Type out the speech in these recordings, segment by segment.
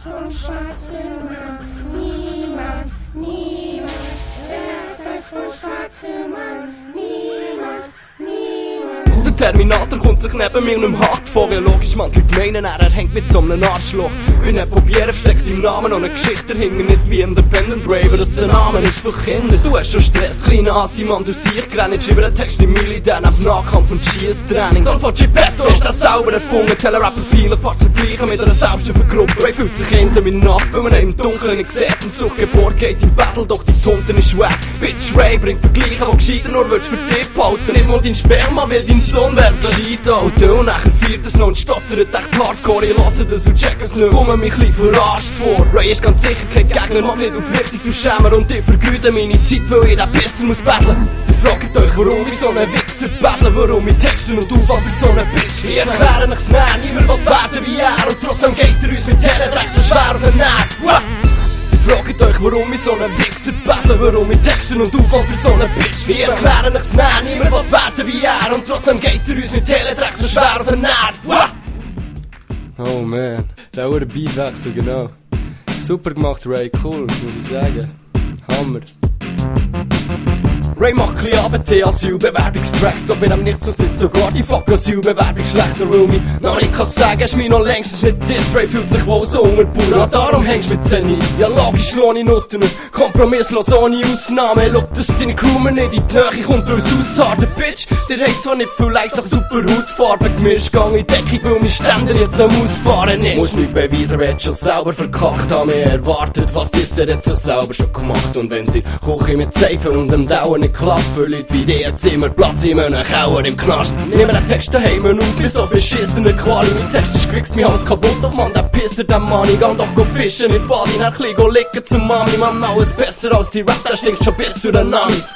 vom schwarzen Mann. Niemand, niemand lehrt euch vom schwarzen Mann. Niemand, niemand. Der Terminator kommt sich neben mir nicht hart vor. Ja logisch, man, die Leute meinen, er hängt mit so einem Arschloch. Wie ein Pobier steckt im Namen und eine Geschichte dahinter. Nicht wie Independent Braver, das ein Name ist für Kinder. Du hast schon Stress, kleiner Asi, Mann, du siehst grad über den Text im Militär neben Nahkampf und Schiesstraining. Son von Geppetto ist das sauber erfunden. Teller-Rapper Pieler fast vergleichen mit einer Selbsthilfegruppe. Ray fühlt sich einsam in der Nacht, weil man ihn im Dunkeln nicht sieht. Und sucht Geburt geht im Battle, doch die Tunte ist schwer. Bitch, Ray bringt Vergleichen, wo gescheiter nur willst für dich behalten. Nicht mal dein Sperma will dein Sohn werden. Gescheit Auto und nachher feiert es noch und stottert echt hardcore. Ich lasse das und check es nicht, komme mich ein bisschen verarscht vor. Ray ist ganz sicher kein Gegner, mach nicht auf richtig, du Schämer. Und ich vergüte meine Zeit, weil ich den Pisser muss battlen. Ihr fragt euch, warum ich so einen Wichser battle, warum ich Texte und Aufwand wie so eine Bitch. Ich erkläre nichts näher, niemand will werden wie er. Und trotzdem geht er uns mit Teledreck so schwer auf den Nerv. Fragt euch, warum ich so einen Wichser battle, warum ich Texten und Aufwand für so eine Bitch. Wir erklären nichts näher, niemand will werden wie er. Und trotzdem geht er uns mit Teledreck so schwer auf den Nerv. Oh man, der Beatwechsel, genau. Super gemacht, Ray, cool, muss ich sagen. Hammer. Ray macht chli ABT Asylbewerbungstracks, doch bin am nichts und ist sogar die fuck Asylbewerbung schlechter, weil mich noch nicht kann sagen, hast mich noch längstens nicht disst. Ray fühlt sich wohl so unter Pura, darum hängst mit Zenny. Ja logisch lohne ich Nutten und kompromisslos ohne Ausnahme. Schau, dass deine Crew mir nicht in die Nähe kommt, weil es ausharten, Bitch. Der hat zwar nicht viel Likes, doch super Hautfarbe gemischt. Gang in Deckung, weil mein Ständer jetzt am Ausfahren ist. Muss mich beweisen, wer hat schon selber verkackt, haben wir erwartet, was dieser jetzt so selber schon gemacht. Und wenn sie Küche mit Seifen und dem Dauern nicht klappt, für Leute wie dir Zimmer Platz in einem Kauer im Knast. Nehmen den Text daheim auf, mit so beschissene Quali. Mein Text ist gewichst, mir alles kaputt, doch man, der Pisser, der Mann. Ich geh doch fischen mit Body, nach Ligo liegen zum Mami. Man, alles besser als die Rap, der stinkt schon bis zu den Namis.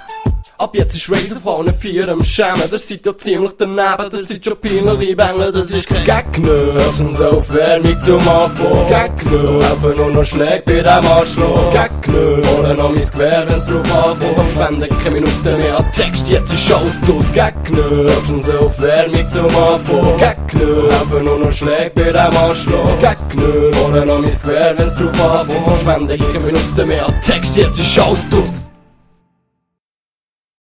Ab jetzt ist Razer auf allen Vieren am Schämen. Das seid ja ziemlich daneben, das sind schon peinliche Bengel, das ist kein Gegner. Höchstens Aufwärmung zum Anfang. Gegner, helfen nur noch Schläge bei dem Anschlag. Gegner, holen noch mein Gewehr, wenn's drauf ankommt. Am Spenden keine Minuten mehr an Text, jetzt ist alles draus. Gegner, höchstens Aufwärmung zum Anfang. Gegner, helfen nur noch Schläge bei dem Anschlag. Gegner, holen noch mein Gewehr, wenn's drauf ankommt. Am Spenden keine Minuten mehr an Text, jetzt ist alles draus.